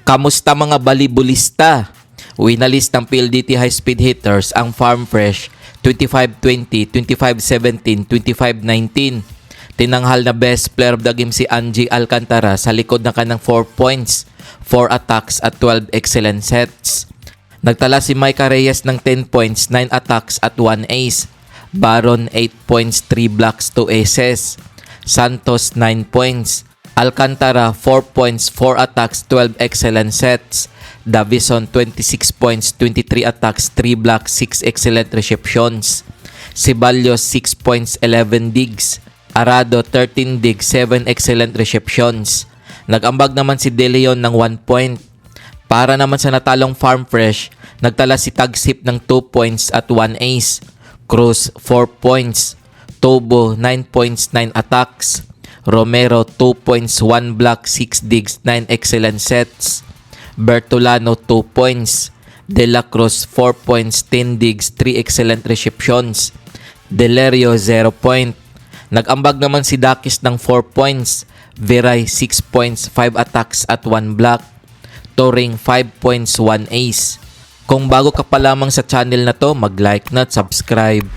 Kamusta mga balibulista? Winalist ng PLDT High Speed Hitters ang Farm Fresh 25-20, 25-17, 25-19. Tinanghal na best player of the game si Angie Alcantara sa likod ng kanang 4 points, 4 attacks at 12 excellent sets. Nagtala si Micah Reyes ng 10 points, 9 attacks at 1 ace. Baron 8 points, 3 blocks, 2 aces. Santos 9 points. Alcantara 4 points, 4 attacks, 12 excellent sets. Davison 26 points, 23 attacks, 3 blocks, 6 excellent receptions. Ceballos 6 points, 11 digs. Arado 13 digs, 7 excellent receptions. Nag-ambag naman si De Leon ng 1 point. Para naman sa natalong Farm Fresh, nagtala si Tagsip ng 2 points at 1 ace. Cruz 4 points. Tobo 9 points, 9 attacks. Romero 2 points, 1 block, 6 digs, 9 excellent sets. Bertolano 2 points. De La Cruz 4 points, 10 digs, 3 excellent receptions. Delerio 0 point. Nag-ambag naman si Dakis ng 4 points. Viray 6 points, 5 attacks at 1 block. Toring 5 points, 1 ace. Kung bago ka pa lamang sa channel na to, mag-like na at subscribe.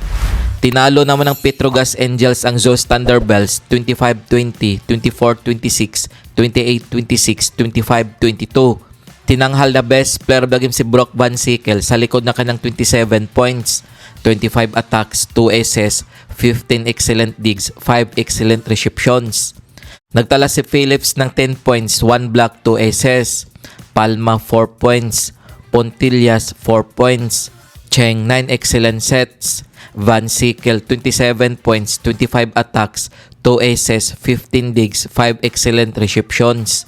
Tinalo naman ng Petrogas Angels ang Zeus Thunderbells 25-20, 24-26, 28-26, 25-22. Tinanghal na best player of the game si Brock Van Sickle sa likod na kanang 27 points, 25 attacks, 2 aces, 15 excellent digs, 5 excellent receptions. Nagtala si Phillips ng 10 points, 1 block, 2 aces. Palma 4 points, Pontillas 4 points, Cheng 9 excellent sets. Van Sickle 27 points, 25 attacks, 2 aces, 15 digs, 5 excellent receptions.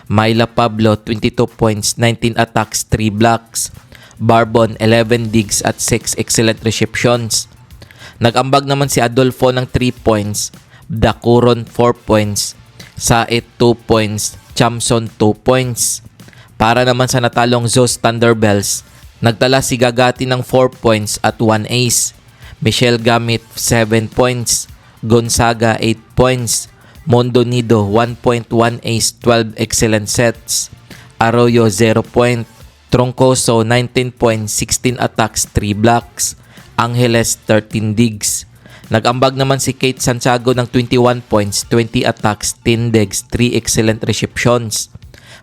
Myla Pablo 22 points, 19 attacks, 3 blocks. Barbon 11 digs at 6 excellent receptions. Nag-ambag naman si Adolfo ng 3 points, Dacuron 4 points, Saet 2 points, Chamson 2 points. Para naman sa natalong Zeus Thunderbells, nagtala si Gagati ng 4 points at 1 ace. Michelle Gamit 7 points, Gonzaga 8 points, Mondonido 1.1 ace, 12 excellent sets. Arroyo 0 point, Troncoso 19 points, 16 attacks, 3 blocks. Angeles 13 digs. Nag-ambag naman si Kate Santiago ng 21 points, 20 attacks, 10 digs, 3 excellent receptions.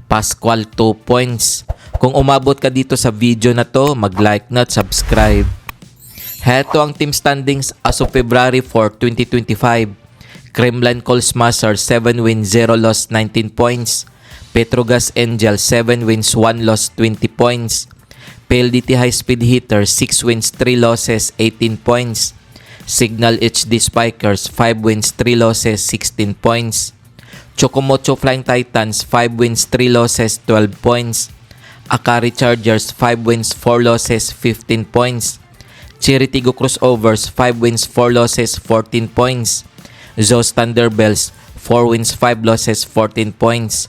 Pascual 2 points. Kung umabot ka dito sa video na to, mag-like na at subscribe. Heto ang team standings as of February 4, 2025. Kremlin Colsmasters 7 wins, 0 loss, 19 points. Petrogas Angels 7 wins, 1 loss, 20 points. PLDT High Speed Hitters 6 wins, 3 losses, 18 points. Signal HD Spikers 5 wins, 3 losses, 16 points. Chocomocho Flying Titans 5 wins, 3 losses, 12 points. Akari Chargers 5 wins, 4 losses, 15 points. Chiritigo Crossovers 5 wins, 4 losses, 14 points. Zeus Thunderbells 4 wins, 5 losses, 14 points.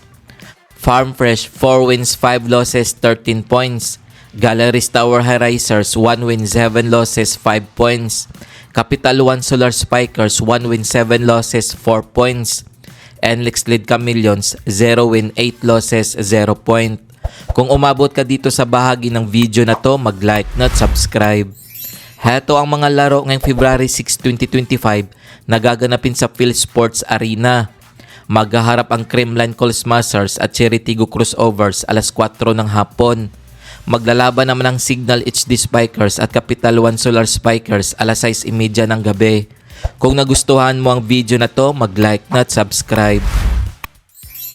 Farm Fresh 4 wins, 5 losses, 13 points. Galleries Tower Horizons 1 win, 7 losses, 5 points. Capital One Solar Spikers 1 win, 7 losses, 4 points. Enlix Lead Chameleons 0 win, 8 losses, 0 point. Kung umabot ka dito sa bahagi ng video na to, mag-like na at subscribe. Heto ang mga laro ngayong February 6, 2025 na gaganapin sa PhilSports Arena. Maghaharap ang Kremlin Colsmasters at Chiritigo Crossovers alas 4 ng hapon. Maglalaban naman ang Signal HD Spikers at Capital One Solar Spikers alas 6:30 ng gabi. Kung nagustuhan mo ang video na to, mag-like na at subscribe.